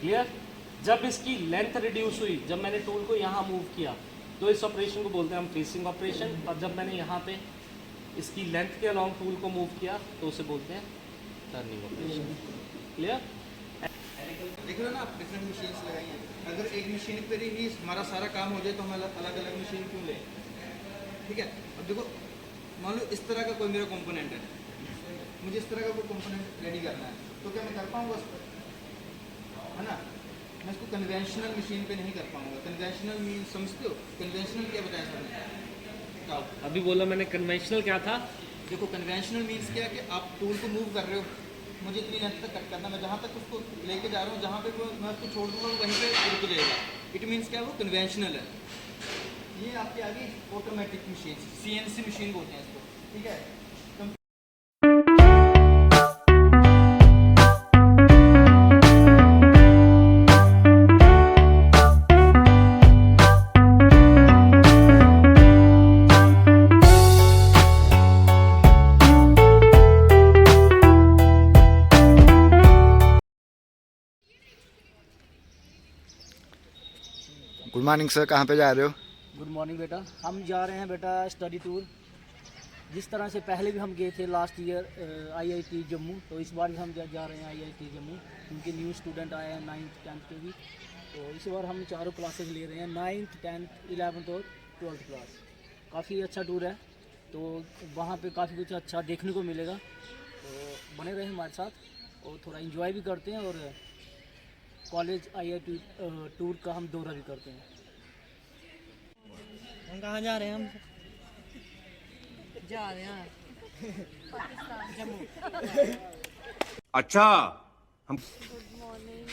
Clear. जब इसकी length reduce हुई, जब मैंने टूल को यहाँ मूव किया, तो इस ऑपरेशन को बोलते हैं हम फेसिंग ऑपरेशन। और जब मैंने यहाँ पे इसकी लेंथ के अलॉन्ग टूल को मूव किया तो उसे बोलते हैं टर्निंग ऑपरेशन। क्लियर। देख लो ना, आप डिफरेंट मशीन्स लगाई हैं। अगर एक मशीन पर ही हमारा सारा काम हो जाए तो हम अलग अलग मशीन क्यों लें? ठीक है। अब देखो, मान लो इस तरह का कोई मेरा कंपोनेंट है, मुझे इस तरह का कोई कंपोनेंट रेडी करना है, तो क्या मैं कर पाऊँगा उस पर? है ना। मैं इसको कन्वेंशनल मशीन पे नहीं कर पाऊँगा। कन्वेंशनल मीन समझते हो? कन्वेंशनल क्या बताया सर ने? अभी बोला मैंने कन्वेंशनल क्या था। देखो, कन्वेंशनल मीन्स क्या है कि आप टूल को मूव कर रहे हो, मुझे इतनी लेंथ तक कट करना, मैं जहाँ तक उसको लेके जा रहा हूँ, जहाँ पे मैं उसको छोड़ दूँगा वो वहीं पे रुक जाएगा। इट मीन्स क्या, वो कन्वेंशनल है। ये आपके आगे ऑटोमेटिक मशीन, CNC मशीन बोलते हैं इसको। ठीक है। गुड मॉर्निंग सर, कहाँ पे जा रहे हो? गुड मॉर्निंग बेटा। हम जा रहे हैं बेटा स्टडी टूर। जिस तरह से पहले भी हम गए थे लास्ट ईयर IIT जम्मू, तो इस बार भी हम जा रहे हैं IIT जम्मू। उनके न्यू स्टूडेंट आए हैं 9th 10th के भी, तो इस बार हम चारों क्लासेस ले रहे हैं, 9th 10th 11th और 12th क्लास। काफ़ी अच्छा टूर है, तो वहाँ पे काफ़ी कुछ अच्छा देखने को मिलेगा, तो बने रहे हमारे साथ और थोड़ा इन्जॉय भी करते हैं और कॉलेज IIT टूर का हम दौरा भी करते हैं। हम कहाँ जा रहे हैं? हम जा रहे हैं जम्मू। अच्छा, हम गुड मॉर्निंग।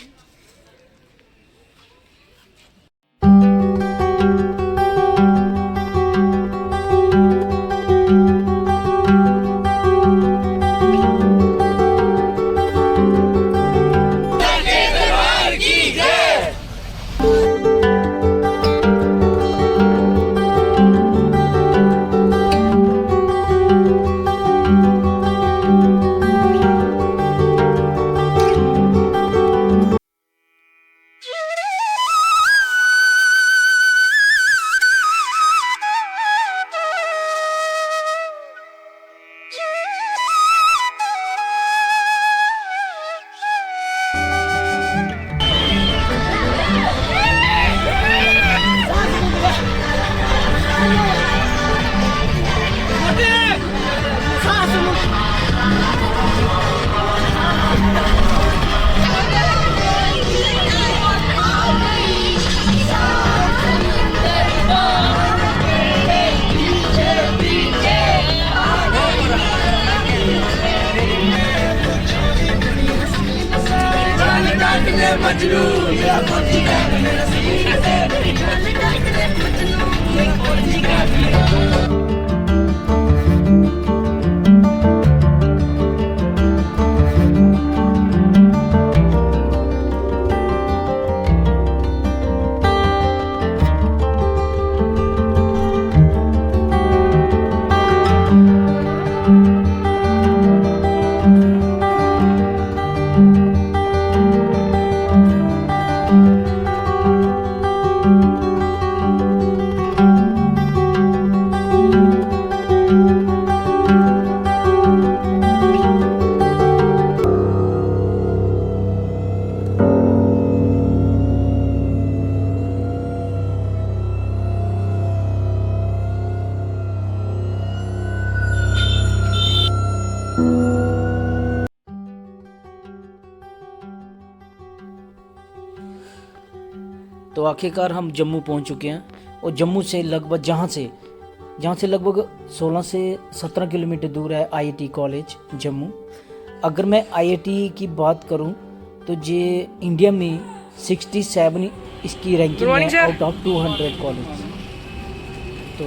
तो आखिरकार हम जम्मू पहुंच चुके हैं और जम्मू से लगभग जहाँ से लगभग 16 से 17 किलोमीटर दूर है IIT कॉलेज जम्मू। अगर मैं IIT की बात करूं तो ये इंडिया में 67 इसकी रैंकिंग है आउट ऑफ 200 कॉलेज। तो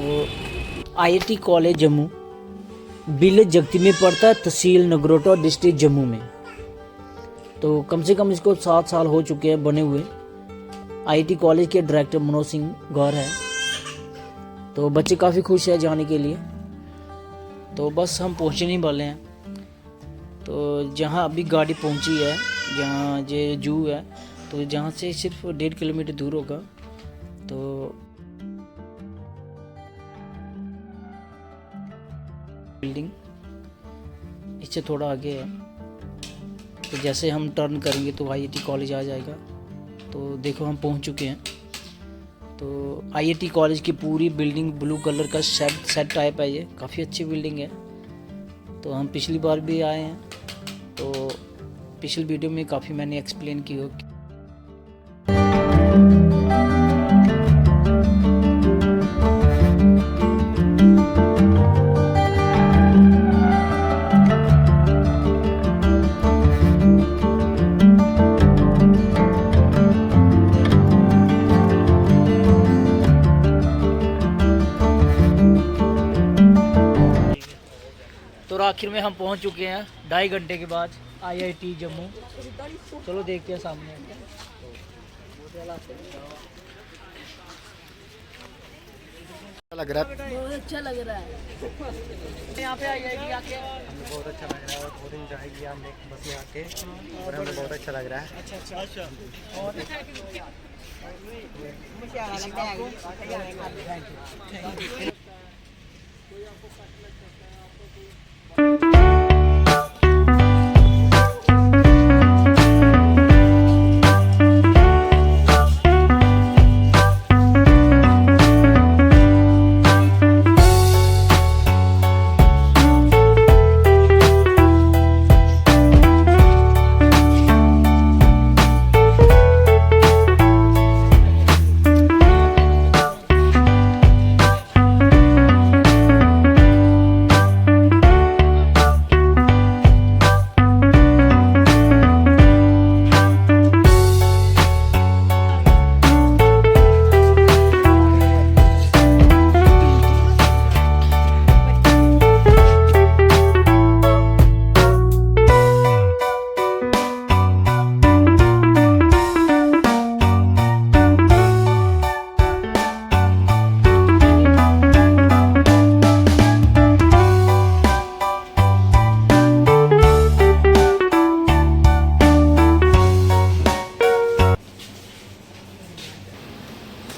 IIT कॉलेज जम्मू विलेज जगती में पड़ता है, तहसील नगरोटा, डिस्ट्रिक्ट जम्मू में। तो कम से कम इसको 7 साल हो चुके हैं बने हुए। IIT कॉलेज के डायरेक्टर मनोज सिंह गौर है, तो बच्चे काफ़ी खुश हैं जाने के लिए। तो बस हम पहुँचने ही वाले हैं। तो जहाँ अभी गाड़ी पहुँची है, जहाँ ये जू है, तो जहाँ से सिर्फ 1.5 किलोमीटर दूर होगा। तो बिल्डिंग इससे थोड़ा आगे है, तो जैसे हम टर्न करेंगे तो आईआईटी कॉलेज आ जाएगा। तो देखो हम पहुंच चुके हैं। तो आईआईटी कॉलेज की पूरी बिल्डिंग ब्लू कलर का सेट टाइप है, ये काफ़ी अच्छी बिल्डिंग है। तो हम पिछली बार भी आए हैं, तो पिछली वीडियो में काफ़ी मैंने एक्सप्लेन की हो। तो आखिर में हम पहुंच चुके हैं 2.5 घंटे के बाद आईआईटी जम्मू। चलो देखते हैं सामने। लग रहा है, बहुत अच्छा लग रहा है। यहाँ पे आईआईटी आके हमें बहुत अच्छा लग रहा है और बहुत इंजॉय किया हमने बस यहाँ के, और हमें बहुत अच्छा लग रहा है। अच्छा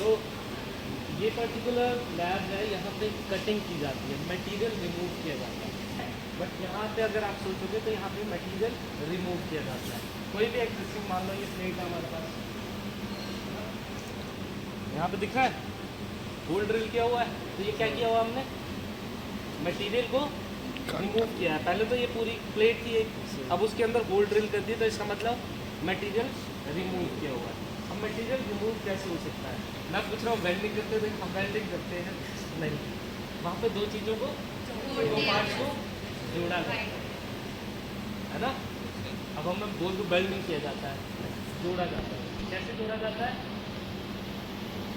और ये पर्टिकुलर लैब है, यहाँ पे कटिंग की जाती है, मटेरियल रिमूव किया जाता है। बट यहाँ पे अगर आप सोचोगे तो यहाँ पे मटेरियल रिमूव किया जाता है। कोई भी एग्जिस्टिंग, मान लो ये प्लेट है हमारे पास, यहाँ पे दिख रहा है होल ड्रिल किया हुआ है, तो ये क्या किया हुआ हमने, मटेरियल को रिमूव किया है। पहले तो ये पूरी प्लेट थी एक, अब उसके अंदर होल ड्रिल कर दिया, तो इसका मतलब मटेरियल रिमूव किया हुआ है। अब मटेरियल रिमूव कैसे हो सकता है? मैं पूछ रहा हूँ, वेल्डिंग करते थे, हम वेल्डिंग करते हैं नहीं, वहाँ पे दो चीज़ों को, दो पार्ट्स को जोड़ा जाता है ना। अब हम बोल दो वेल्डिंग किया जाता है, जोड़ा जाता है। कैसे जोड़ा जाता है?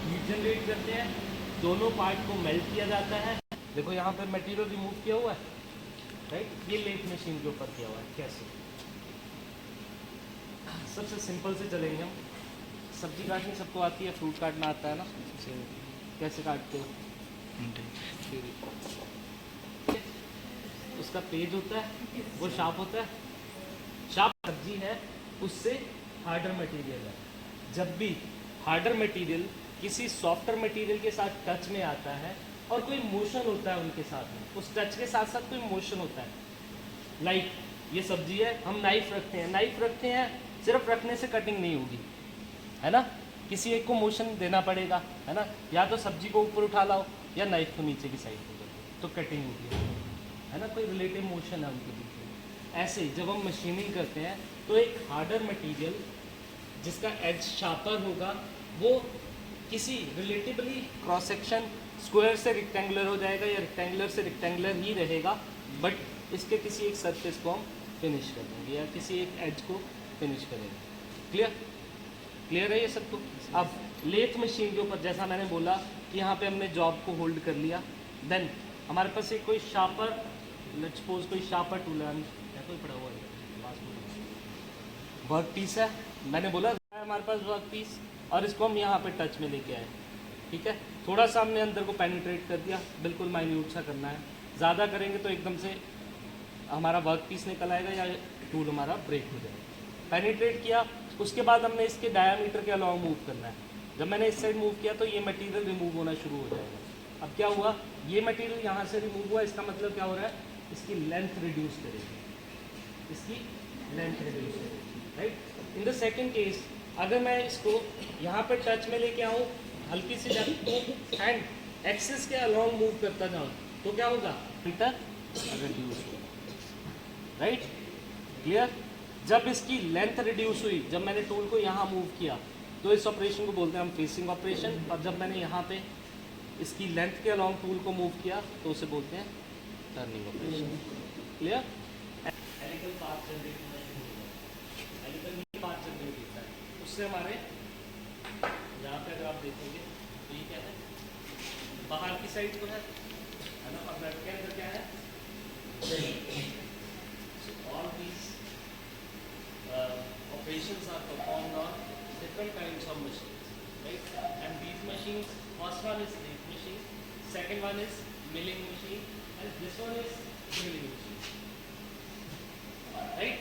हीट जनरेट करते हैं, दोनों पार्ट को मेल्ट किया जाता है। देखो यहाँ पर मटेरियल रिमूव किया हुआ है, राइट, ये लेथ मशीन के ऊपर किया हुआ है। कैसे? सबसे सिंपल से चलेंगे हम। सब्जी काटनी सबको आती है, फ्रूट काटना आता है ना, कैसे काटते हो? उसका पेज होता है, वो शार्प होता है, शार्प सब्जी है, उससे हार्डर मटेरियल है। जब भी हार्डर मटेरियल किसी सॉफ्टर मटेरियल के साथ टच में आता है और कोई मोशन होता है उनके साथ में, उस टच के साथ साथ कोई मोशन होता है। लाइक ये सब्जी है, हम नाइफ रखते हैं, सिर्फ रखने से कटिंग नहीं होगी, है ना, किसी एक को मोशन देना पड़ेगा, है ना, या तो सब्जी को ऊपर उठा लाओ या नाइफ को नीचे की साइड पे कर दो, तो कटिंग होगी, है ना, कोई रिलेटिव मोशन है उनके बीच में। ऐसे जब हम मशीनिंग करते हैं तो एक हार्डर मटेरियल जिसका एज शार्पर होगा, वो किसी रिलेटिवली क्रॉस सेक्शन स्क्वायर से रेक्टेंगुलर हो जाएगा या रेक्टेंगुलर से रेक्टेंगुलर ही रहेगा, बट इसके किसी एक सरफेस को हम फिनिश कर देंगे या किसी एक एज को फिनिश करेंगे। क्लियर है ये सबको? अब लेथ मशीन के ऊपर जैसा मैंने बोला कि यहाँ पे हमने जॉब को होल्ड कर लिया, देन हमारे पास एक कोई शार्पर, लेट्स सपोज कोई शार्पर टूल है, कोई पड़ा हुआ है, वर्क पीस है, मैंने बोला हमारे पास वर्क पीस, और इसको हम यहाँ पे टच में लेके आए, ठीक है, थोड़ा सा हमने अंदर को पेनिट्रेट कर दिया, बिल्कुल माइन्यूट सा करना है, ज़्यादा करेंगे तो एकदम से हमारा वर्क पीस निकल आएगा या टूल हमारा ब्रेक हो जाएगा। पेनिट्रेट किया, उसके बाद हमने इसके डायामीटर के अलॉन्ग मूव करना है। जब मैंने इस साइड मूव किया तो ये मटेरियल रिमूव होना शुरू हो जाएगा। अब क्या हुआ, ये मटेरियल यहाँ से रिमूव हुआ, इसका मतलब क्या हो रहा है, इसकी लेंथ रिड्यूस करेगी, इसकी लेंथ रिड्यूस करेगी, right. In the second case अगर मैं इसको यहाँ पर टच में लेके आऊँ, हल्की सी जाती एंड एक्सिस के अलॉन्ग मूव करता जाऊँ तो क्या होगा, मीटर रिड्यूस होगा, राइट, क्लियर। जब इसकी लेंथ रिड्यूस हुई, जब मैंने टूल को यहाँ मूव किया तो इस ऑपरेशन को बोलते हैं हम फेसिंग ऑपरेशन, और जब मैंने यहाँ पे इसकी लेंथ के अलॉन्ग टूल को मूव किया तो उसे बोलते हैं turning operation, clear. Helical path generate होना शुरू हो गया, हेलिकल पाथ जनरेट होता है, उससे हमारे यहाँ पे अगर आप देखेंगे तो ये क्या है, बाहर की साइड तो है ना, और नट के अंदर क्या है, all these operations are performed on different kinds of machines, right? And these machines, first one is lathe machine, second one is milling machine, and this one is drilling machine, right?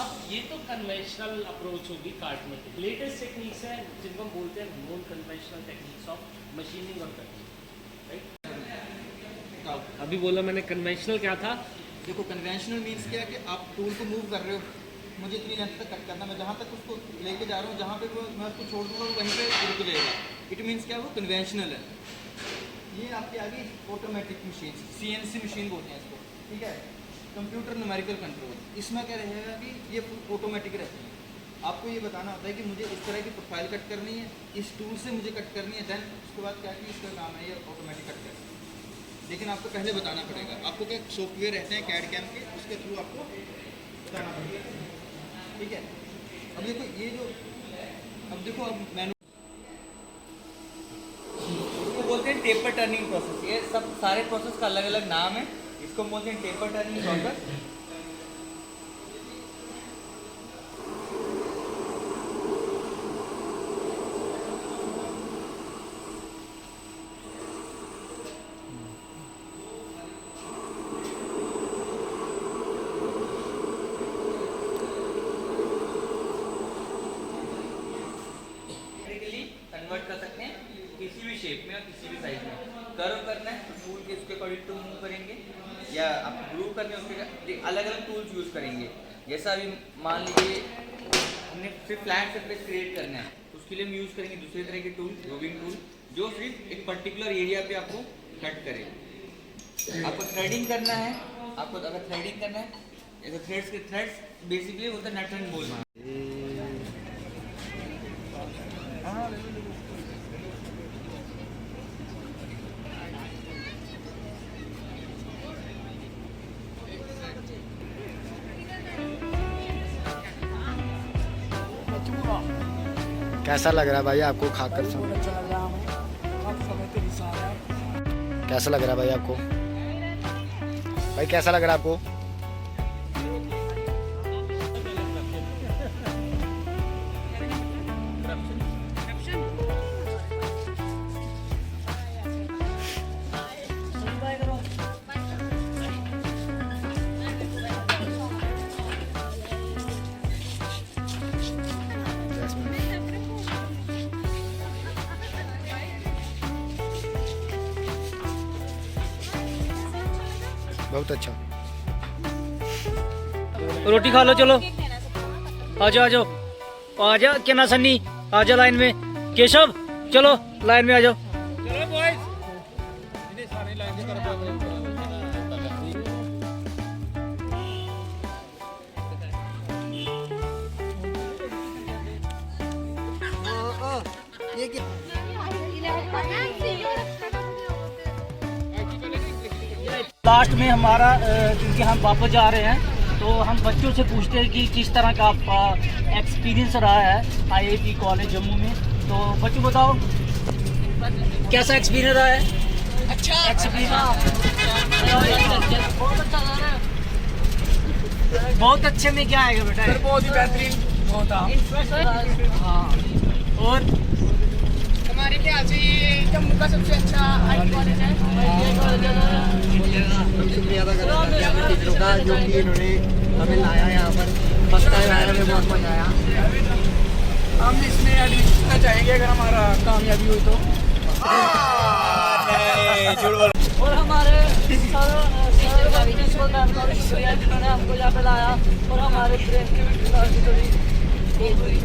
अब ये तो conventional approach होगी काटने की। Latest techniques हैं जिनको हम बोलते हैं non conventional techniques of machining और कटिंग, राइट। अभी बोला मैंने कन्वेंशनल क्या था। देखो कन्वेंशनल मीन्स क्या है कि आप टूल को मूव कर रहे हो, मुझे इतनी लेंथ तक कट करना, मैं जहाँ तक उसको लेके जा रहा हूँ, जहाँ पे मैं उसको छोड़ दूँगा वहीं पे रुक जाएगा। इट मीन्स क्या, वो कन्वेंशनल है। ये आपके आगे ऑटोमेटिक मशीन, CNC मशीन बोलते हैं इसको, ठीक है, कंप्यूटर न्यूमेरिकल कंट्रोल। इसमें क्या रहेगा कि ये ऑटोमेटिक रहती है। आपको ये बताना होता है कि मुझे इस तरह की प्रोफाइल कट करनी है, इस टूल से मुझे कट करनी है, देन उसके बाद क्या कि इसका काम है ये ऑटोमेटिक कट करना। लेकिन आपको पहले बताना पड़ेगा, आपको क्या सॉफ्टवेयर रहते हैं CAD CAM के, उसके थ्रू आपको बताना पड़ेगा, ठीक है। अब देखो ये जो, अब देखो अब मैंने इसको बोलते हैं टेपर टर्निंग प्रोसेस। ये सब सारे प्रोसेस का अलग अलग नाम है, इसको हम बोलते हैं टेपर टर्निंग प्रोसेस। कन्वर्ट कर सकते हैं किसी भी शेप में और किसी भी साइज में। कर्व करना है तो टूल के उसके अकॉर्डिंग टू मूव करेंगे, या आप ग्रूव करने उसके अलग अलग टूल्स यूज़ करेंगे। जैसा अभी मान लीजिए हमने सिर्फ फ्लैट सरफेस क्रिएट करना है, उसके लिए हम यूज़ करेंगे दूसरे तरह के टूल, ग्रूविंग टूल, जो सिर्फ एक पर्टिकुलर एरिया पे आपको कट करे। आपको थ्रेडिंग करना है, आपको अगर थ्रेडिंग करना है, जैसे थ्रेड्स के थ्रेड्स बेसिकली होता है नट एंड बोल्ट। कैसा लग रहा है भाई आपको खाकर? बहुत अच्छा लग रहा है हमें, काफ़ी समय के हिसाब है। कैसा लग रहा है भाई आपको? भाई कैसा लग रहा है आपको? बहुत अच्छा। रोटी खा लो, चलो आ जाओ आ जाओ आ जाओ। क्या ना सन्नी, आ जाओ लाइन में। केशव चलो लाइन में आ जाओ। लास्ट में हमारा क्योंकि हम वापस जा रहे हैं तो हम बच्चों से पूछते हैं कि किस तरह का आपका एक्सपीरियंस रहा है IIT कॉलेज जम्मू में। तो बच्चों बताओ कैसा एक्सपीरियंस रहा है? अच्छा एक्सपीरियंस, बहुत अच्छे में क्या आएगा बेटा? बहुत ही बेहतरीन, बहुत। हाँ, और हमारे ख्याल से ये जम्मू का सबसे अच्छा IIT कॉलेज है। का जो कि इन्होंने हमें लाया यहाँ पर। फर्स्ट टाइम आया, हमें बहुत मजा आया। हम इसमें एडमिशन करना चाहेंगे अगर हमारा कामयाबी हुई तो। और हमारे प्रिंसिपल मैम का भी शुक्रिया जिन्होंने हमको यहाँ पे लाया और हमारे ब्रेन की भी थोड़ी तेज हुई।